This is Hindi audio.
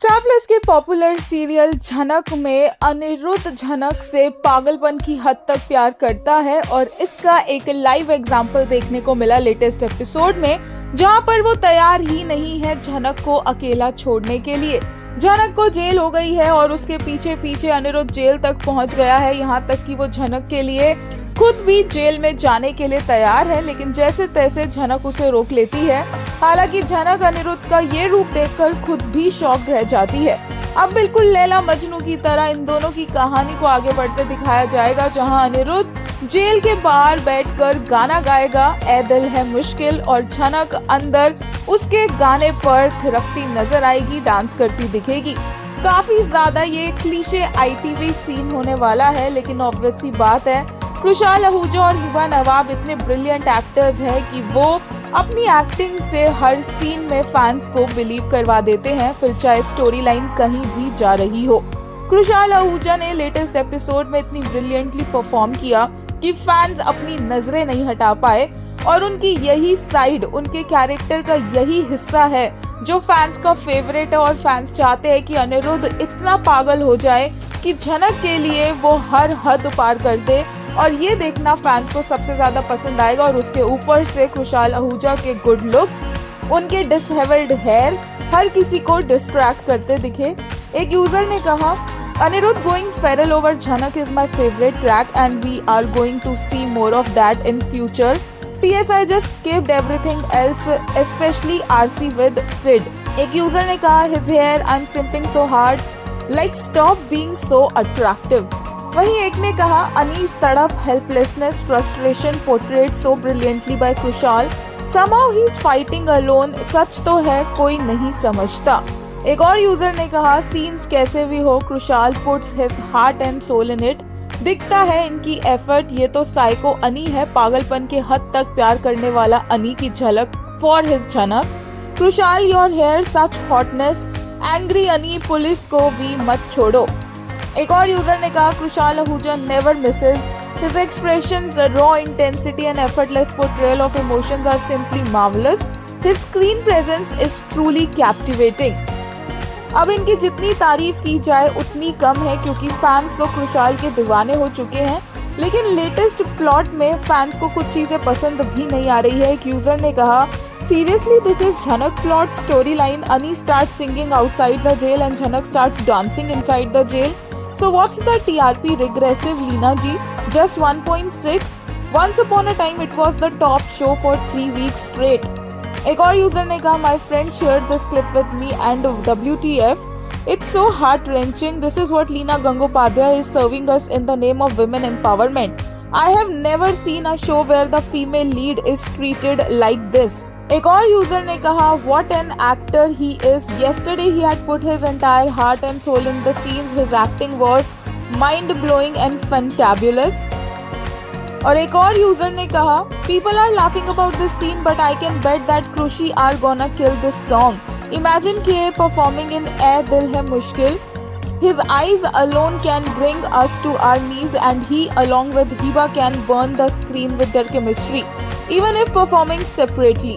स्टार प्लस के पॉपुलर सीरियल झनक में अनिरुद्ध झनक से पागलपन की हद तक प्यार करता है और इसका एक लाइव एग्जांपल देखने को मिला लेटेस्ट एपिसोड में, जहां पर वो तैयार ही नहीं है झनक को अकेला छोड़ने के लिए। झनक को जेल हो गई है और उसके पीछे पीछे अनिरुद्ध जेल तक पहुंच गया है, यहाँ तक कि वो झनक के लिए खुद भी जेल में जाने के लिए तैयार है, लेकिन जैसे तैसे झनक उसे रोक लेती है। हालांकि झनक अनिरुद्ध का ये रूप देखकर खुद भी शॉक रह जाती है। अब बिल्कुल लैला मजनू की तरह इन दोनों की कहानी को आगे बढ़ते दिखाया जाएगा, जहां अनिरुद्ध जेल के बाहर बैठकर गाना गाएगा ए दिल है मुश्किल और झनक अंदर उसके गाने पर थिरकती नजर आएगी, डांस करती दिखेगी। काफी ज्यादा ये क्लीशे आईटीवी सीन होने वाला है, लेकिन ऑब्वियस सी बात है खुशहाल आहूजा और हिबा नवाब इतने ब्रिलियंट एक्टर्स हैं कि वो अपनी एक्टिंग से हर सीन में फैंस को बिलीव करवा देते हैं, फिर चाहे स्टोरी लाइन कहीं भी जा रही हो। खुशहाल आहूजा ने लेटेस्ट एपिसोड में इतनी ब्रिलियंटली परफॉर्म किया कि फैंस अपनी नजरें नहीं हटा पाए और उनकी यही साइड, उनके कैरेक्टर का यही हिस्सा है जो फैंस का फेवरेट है और फैंस चाहते हैं कि अनिरुद्ध इतना पागल हो जाए कि झनक के लिए वो हर हद पार कर दे, और ये देखना फैंस को सबसे ज्यादा पसंद आएगा। और उसके ऊपर से खुशहाल आहूजा के गुड लुक्स, उनके डिसहेवल्ड हेयर हर किसी को डिस्ट्रैक्ट करते दिखे। एक यूजर ने कहा, Anirudh going feral over Jhanak is my favourite track and we are going to see more of that in future. PS I just skipped everything else, especially RC with Sid. एक यूजर ने कहा, his hair I'm simping so hard, like stop being so attractive. वहीं एक ने कहा, अनीस तड़प, helplessness, frustration portrayed so brilliantly by खुशहाल. Somehow he's fighting alone. सच तो है कोई नहीं समझता। एक और यूजर ने कहा, सीन्स कैसे भी हो, खुशहाल puts his heart and soul in it. दिखता है इनकी एफर्ट, ये तो साइको अनी है, पागलपन के हद तक प्यार करने वाला अनी की झलक for his Jhanak. Khushhal your hair such hotness, angry अनी पुलिस को भी मत छोड़ो। एक और यूजर ने कहा, Khushhal Ahuja never misses, his expressions, raw intensity and effortless portrayal of emotions are simply marvellous, his screen presence is truly captivating. अब इनकी जितनी तारीफ की जाए उतनी कम है, क्योंकि फैंस तो खुशहाल के दीवाने हो चुके हैं, लेकिन लेटेस्ट प्लॉट में फैंस को कुछ चीजें पसंद भी नहीं आ रही है। एक यूजर ने कहा, seriously this is Jhanak plot story line, Ani start singing outside the jail and Jhanak starts dancing inside the jail, so what's the TRP regressive Leena ji, just 1.6, once upon a time it was the top show for 3 weeks straight. एक और यूजर ने कहा, my friend shared this clip with me and WTF, it's so heart wrenching, this is what Leena Gangopadhyay is serving us in the name of women empowerment. I have never seen a show where the female lead is treated like this. एक और यूजर ने कहा, what an actor he is, yesterday he had put his entire heart and soul in the scenes, his acting was mind blowing and fantabulous. और एक और यूजर ने कहा, people are laughing about this scene but I can bet that Krushi are gonna kill this song. Imagine K performing in a Dil Hai Mushkil, his eyes alone can bring us to our knees and he along with Hiba can burn the screen with their chemistry even if performing separately.